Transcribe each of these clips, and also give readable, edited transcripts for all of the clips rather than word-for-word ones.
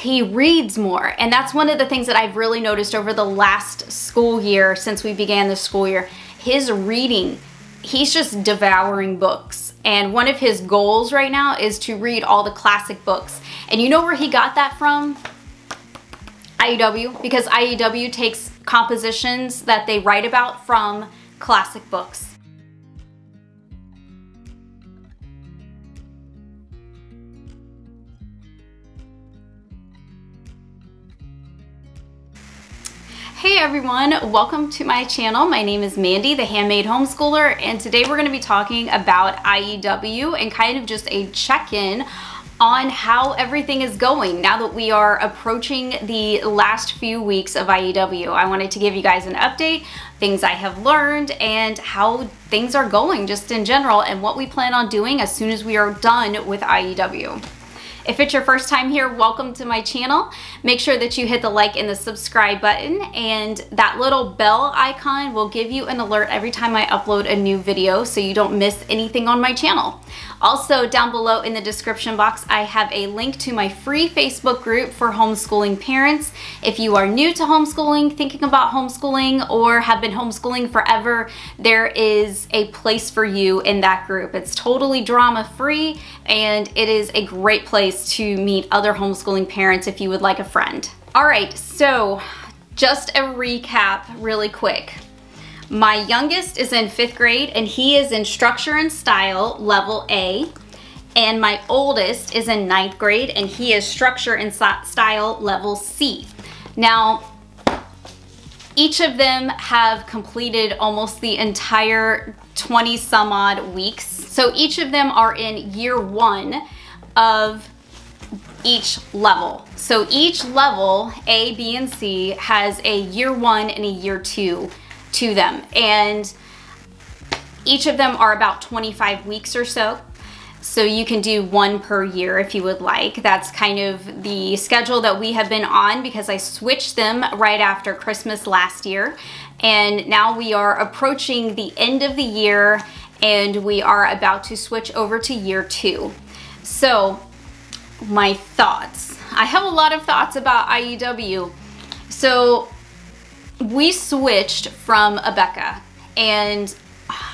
he reads more. And that's one of the things that I've really noticed over the last school year, since we began the school year. His reading, he's just devouring books. And one of his goals right now is to read all the classic books. And you know where he got that from? IEW, because IEW takes compositions that they write about from classic books. Hey everyone, welcome to my channel. My name is Mandy, the handmade homeschooler, and today we're going to be talking about IEW and kind of just a check-in on how everything is going now that we are approaching the last few weeks of IEW. I wanted to give you guys an update, things I have learned, and how things are going just in general, and what we plan on doing as soon as we are done with IEW. If it's your first time here, welcome to my channel. Make sure that you hit the like and the subscribe button, and that little bell icon will give you an alert every time I upload a new video so you don't miss anything on my channel. Also, down below in the description box, I have a link to my free Facebook group for homeschooling parents. If you are new to homeschooling, thinking about homeschooling, or have been homeschooling forever, there is a place for you in that group. It's totally drama-free, and it is a great place to meet other homeschooling parents if you would like a friend. All right, so just a recap really quick. My youngest is in 5th grade and he is in structure and style level A, and my oldest is in 9th grade and he is structure and style level C. Now, each of them have completed almost the entire 20 some odd weeks. So each of them are in year 1 of each level. So each level, A, B, and C, has a year 1 and a year 2 to them, and each of them are about 25 weeks or so. So you can do 1 per year if you would like. That's kind of the schedule that we have been on because I switched them right after Christmas last year, and now we are approaching the end of the year and we are about to switch over to year 2. So my thoughts. I have a lot of thoughts about IEW. So we switched from Abeka, and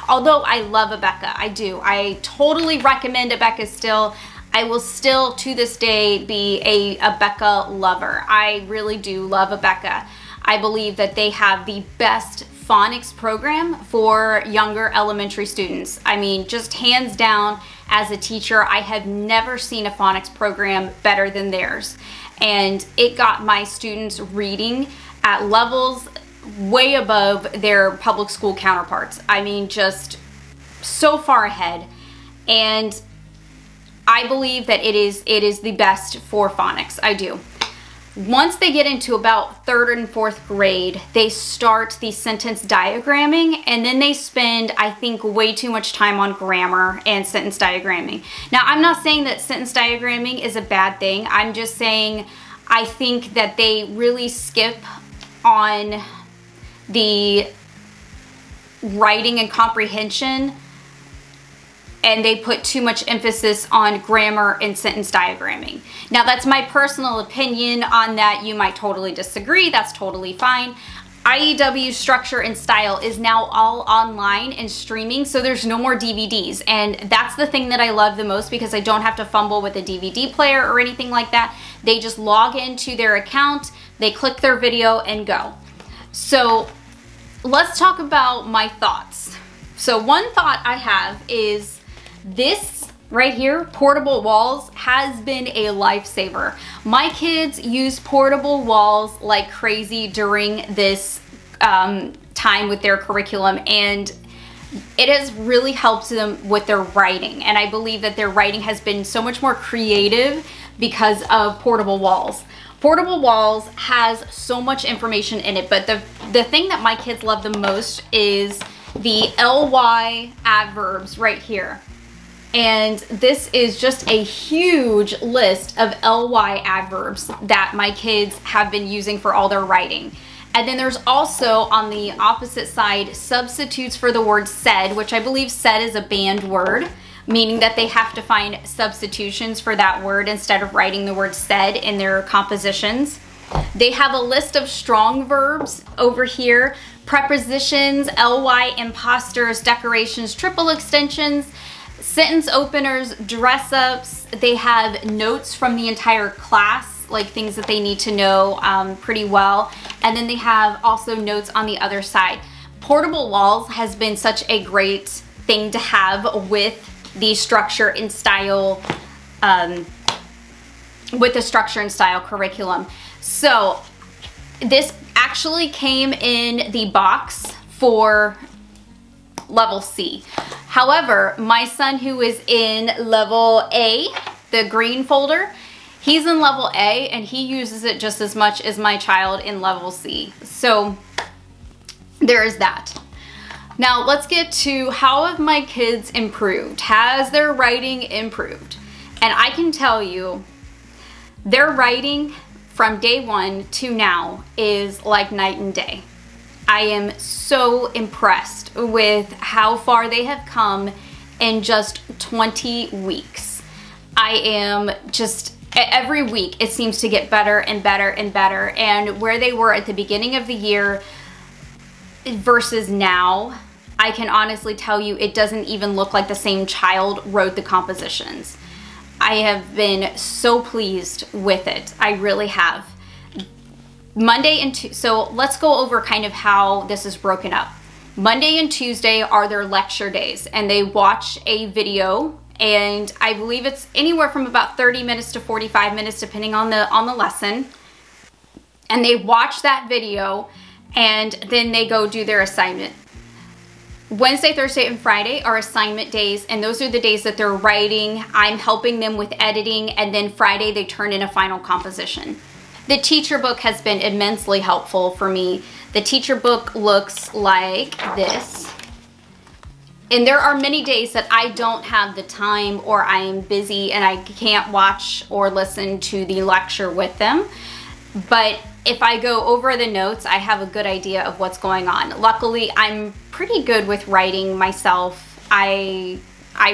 although I love Abeka, I totally recommend Abeka still. I will still to this day be a Abeka lover. I really do love Abeka. I believe that they have the best phonics program for younger elementary students. I mean, just hands down, as a teacher, I have never seen a phonics program better than theirs. And it got my students reading at levels way above their public school counterparts. I mean, just so far ahead. And I believe that it is the best for phonics. I do. Once they get into about 3rd and 4th grade, they start the sentence diagramming, and then they spend, I think, way too much time on grammar and sentence diagramming. Now, I'm not saying that sentence diagramming is a bad thing. I'm just saying I think that they really skip on the writing and comprehension, and they put too much emphasis on grammar and sentence diagramming. Now, that's my personal opinion on that. You might totally disagree. That's totally fine. IEW structure and style is now all online and streaming, so there's no more DVDs, and that's the thing that I love the most because I don't have to fumble with a DVD player or anything like that. They just log into their account, they click their video, and go. So let's talk about my thoughts. So one thought I have is this right here, portable walls, has been a lifesaver. My kids use portable walls like crazy during this time with their curriculum, and it has really helped them with their writing. And I believe that their writing has been so much more creative because of portable walls. Portable walls has so much information in it, but the thing that my kids love the most is the LY adverbs right here. And this is just a huge list of LY adverbs that my kids have been using for all their writing. And then there's also on the opposite side substitutes for the word said, which I believe said is a banned word. meaning that they have to find substitutions for that word instead of writing the word said in their compositions. They have a list of strong verbs over here, prepositions, ly, imposters, decorations, triple extensions, sentence openers, dress ups. They have notes from the entire class, like things that they need to know pretty well. And then they have also notes on the other side. Portable walls has been such a great thing to have with the structure and style, curriculum. So this actually came in the box for level C. However, my son, who is in level A, the green folder, he's in level A and he uses it just as much as my child in level C. So there is that. Now let's get to how have my kids improved? Has their writing improved? And I can tell you, their writing from day one to now is like night and day. I am so impressed with how far they have come in just 20 weeks. I am just, every week it seems to get better and better and better. And where they were at the beginning of the year versus now, I can honestly tell you it doesn't even look like the same child wrote the compositions. I have been so pleased with it. I really have. Monday and so let's go over kind of how this is broken up. Monday and Tuesday are their lecture days, and they watch a video, and I believe it's anywhere from about 30 minutes to 45 minutes depending on the lesson. And they watch that video and then they go do their assignment. Wednesday, Thursday, and Friday are assignment days, and those are the days that they're writing. I'm helping them with editing, and then Friday they turn in a final composition. The teacher book has been immensely helpful for me. The teacher book looks like this. And there are many days that I don't have the time, or I am busy and I can't watch or listen to the lecture with them. But if I go over the notes, I have a good idea of what's going on. Luckily, I'm pretty good with writing myself. I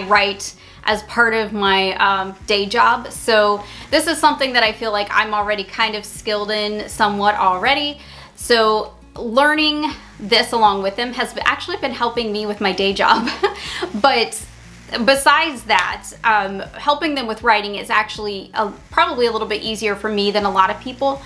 write as part of my day job. So this is something that I feel like I'm already kind of skilled in somewhat already. So learning this along with them has actually been helping me with my day job. But besides that, helping them with writing is actually probably a little bit easier for me than a lot of people.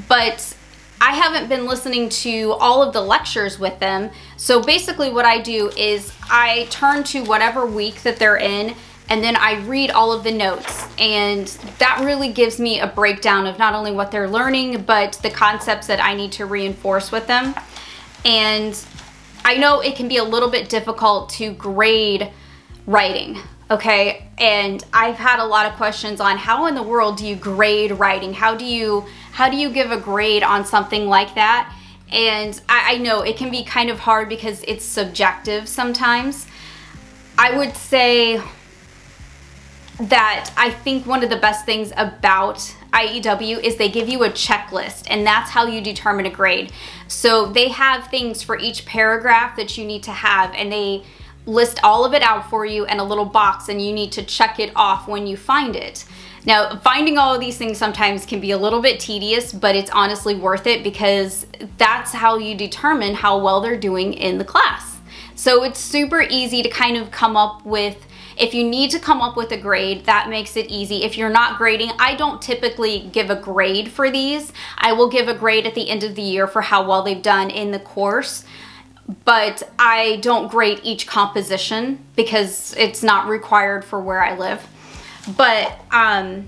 But I haven't been listening to all of the lectures with them. So basically what I do is I turn to whatever week that they're in, and then I read all of the notes. And that really gives me a breakdown of not only what they're learning, but the concepts that I need to reinforce with them. And I know it can be a little bit difficult to grade writing, okay? And I've had a lot of questions on how in the world do you grade writing? How do you give a grade on something like that? And I know it can be kind of hard because it's subjective sometimes. I would say that I think one of the best things about IEW is they give you a checklist, and that's how you determine a grade. So they have things for each paragraph that you need to have, and they list all of it out for you in a little box, and you need to check it off when you find it. Now, finding all of these things sometimes can be a little bit tedious, but it's honestly worth it because that's how you determine how well they're doing in the class. So it's super easy to kind of come up with, if you need to come up with a grade, that makes it easy. If you're not grading, I don't typically give a grade for these. I will give a grade at the end of the year for how well they've done in the course, but I don't grade each composition because it's not required for where I live. But I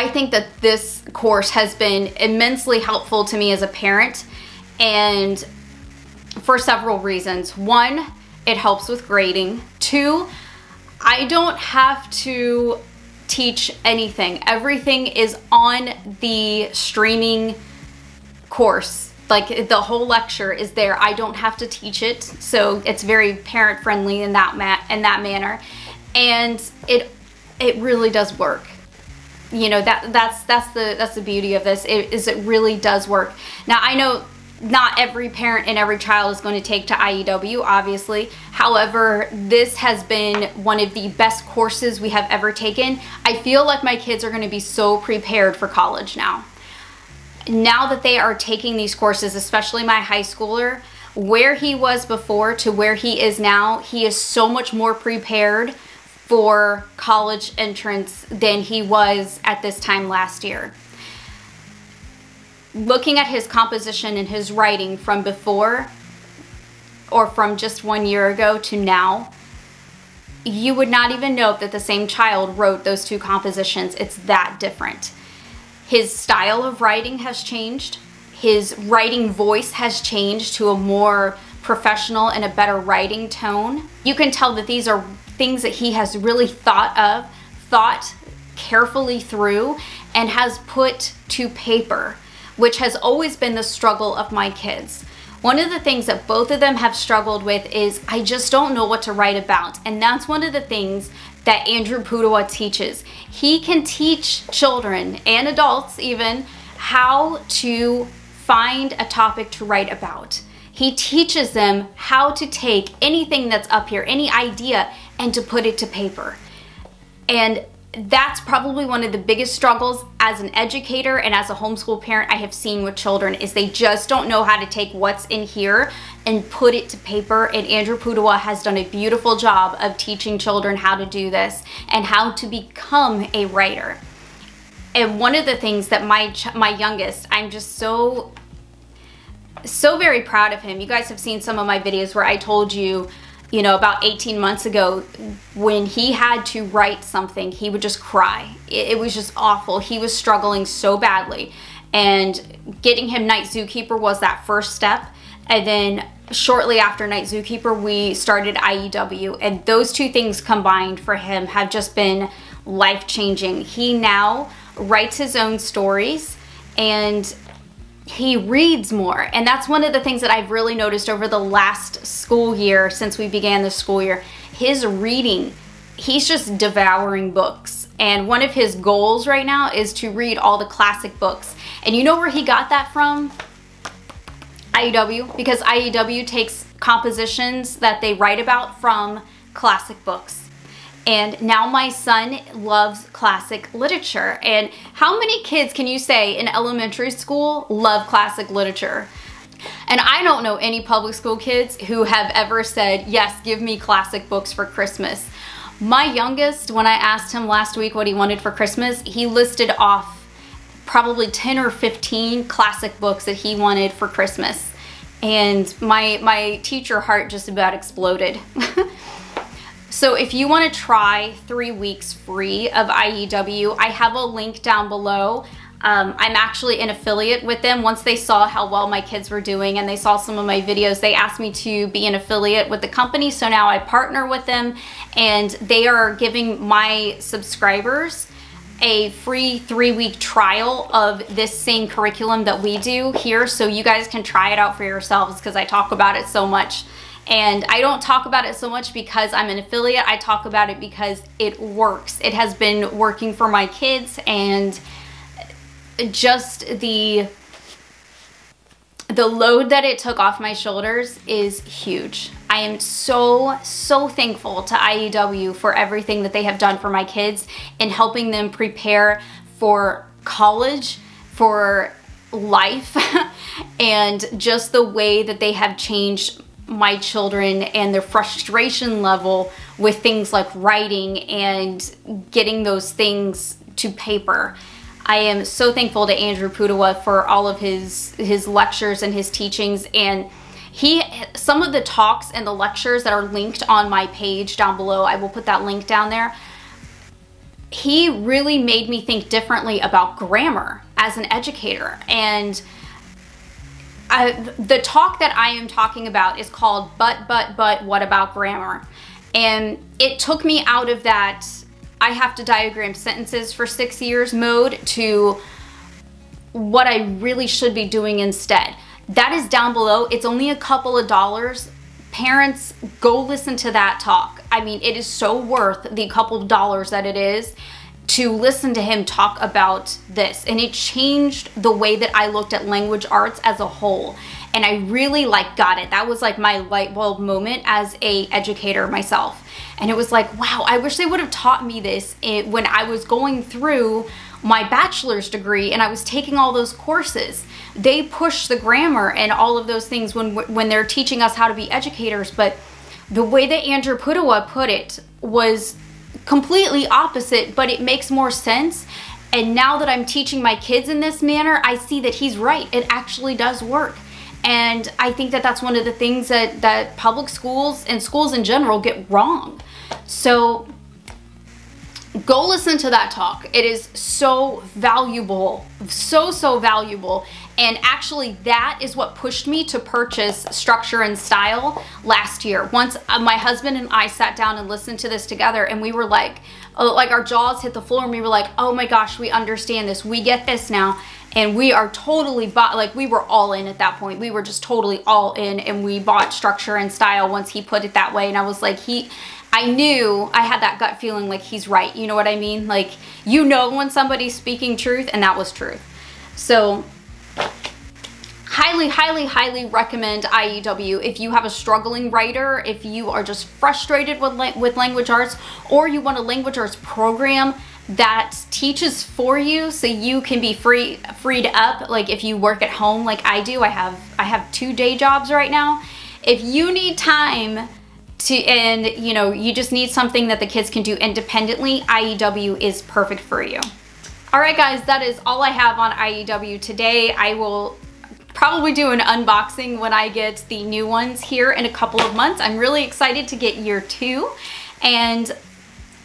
think that this course has been immensely helpful to me as a parent, and for several reasons. One, it helps with grading. Two, I don't have to teach anything. Everything is on the streaming course. Like the whole lecture is there. I don't have to teach it, so it's very parent friendly in that manner. And it really does work. You know, that's the beauty of this, is it really does work. Now I know not every parent and every child is going to take to IEW, obviously. However, this has been one of the best courses we have ever taken. I feel like my kids are going to be so prepared for college now. Now that they are taking these courses, especially my high schooler, where he was before to where he is now, he is so much more prepared for college entrance than he was at this time last year. Looking at his composition and his writing from before, or from just 1 year ago to now, you would not even know that the same child wrote those two compositions. It's that different. His style of writing has changed. His writing voice has changed to a more professional and a better writing tone. You can tell that these are things that he has really thought carefully through and has put to paper, which has always been the struggle of my kids. One of the things that both of them have struggled with is, I just don't know what to write about. And that's one of the things that Andrew Pudewa teaches. He can teach children and adults even how to find a topic to write about. He teaches them how to take anything that's up here, any idea, and to put it to paper. And that's probably one of the biggest struggles as an educator and as a homeschool parent I have seen with children, is they just don't know how to take what's in here and put it to paper. And Andrew Pudewa has done a beautiful job of teaching children how to do this and how to become a writer. And one of the things that my youngest, I'm just so very proud of him. You guys have seen some of my videos where I told you, about 18 months ago, when he had to write something, he would just cry. It was just awful. He was struggling so badly. And getting him Night Zookeeper was that first step. And then shortly after Night Zookeeper, we started IEW. And those two things combined for him have just been life-changing. He now writes his own stories and he reads more. And that's one of the things that I've really noticed over the last school year, since we began the school year. His reading, he's just devouring books. And one of his goals right now is to read all the classic books. And you know where he got that from? IEW, because IEW takes compositions that they write about from classic books. And now my son loves classic literature. And how many kids can you say in elementary school love classic literature? And I don't know any public school kids who have ever said, yes, give me classic books for Christmas. My youngest, when I asked him last week what he wanted for Christmas, he listed off probably 10 or 15 classic books that he wanted for Christmas. And my teacher heart just about exploded. So if you want to try 3 weeks free of IEW, I have a link down below. I'm actually an affiliate with them. Once they saw how well my kids were doing and they saw some of my videos, they asked me to be an affiliate with the company. So now I partner with them, and they are giving my subscribers a free 3-week trial of this same curriculum that we do here, so you guys can try it out for yourselves, because I talk about it so much. And I don't talk about it so much because I'm an affiliate. I talk about it because it works. It has been working for my kids, and just the load that it took off my shoulders is huge. I am so thankful to IEW for everything that they have done for my kids in helping them prepare for college, for life, and just the way that they have changed my children and their frustration level with things like writing and getting those things to paper. I am so thankful to Andrew Pudewa for all of his lectures and his teachings, and some of the talks and the lectures that are linked on my page down below, I will put that link down there. He really made me think differently about grammar as an educator. And the talk that I am talking about is called But, What About Grammar? And it took me out of that I have to diagram sentences for 6 years mode to what I really should be doing instead. That is down below. It's only a couple of dollars. Parents, go listen to that talk. I mean, it is so worth the couple of dollars that it is. to listen to him talk about this, and it changed the way that I looked at language arts as a whole. And I really got it. That was like my light bulb moment as a educator myself. And it was like, wow, I wish they would have taught me this when I was going through my bachelor's degree and I was taking all those courses. They push the grammar and all of those things when they're teaching us how to be educators, but the way that Andrew Pudewa put it was completely opposite, but it makes more sense. And now that I'm teaching my kids in this manner, I see that he's right. It actually does work. And I think that that's one of the things that public schools and schools in general get wrong. So go listen to that talk. It is so valuable, so valuable. And actually that is what pushed me to purchase Structure and Style last year. Once my husband and I sat down and listened to this together, and we were like our jaws hit the floor, and we were like, oh my gosh, we understand this. We get this now. And we are totally we were all in at that point. We were just totally all in, and we bought Structure and Style once he put it that way. And I was like, I knew, I had that gut feeling like he's right. You know what I mean? Like, you know when somebody's speaking truth, and that was truth. So highly recommend IEW if you have a struggling writer, if you are just frustrated with language arts, or you want a language arts program that teaches for you so you can be freed up. Like if you work at home like I do, I have 2 day jobs right now. If you need time and you know, you just need something that the kids can do independently, IEW is perfect for you. All right guys, that is all I have on IEW today. I will probably do an unboxing when I get the new ones here in a couple of months. I'm really excited to get year 2, and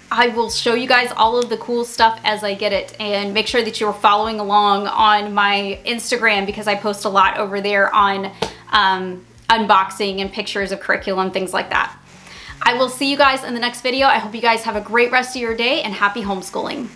I will show you guys all of the cool stuff as I get it, and make sure that you're following along on my Instagram because I post a lot over there on unboxing and pictures of curriculum, things like that. I will see you guys in the next video. I hope you guys have a great rest of your day, and happy homeschooling.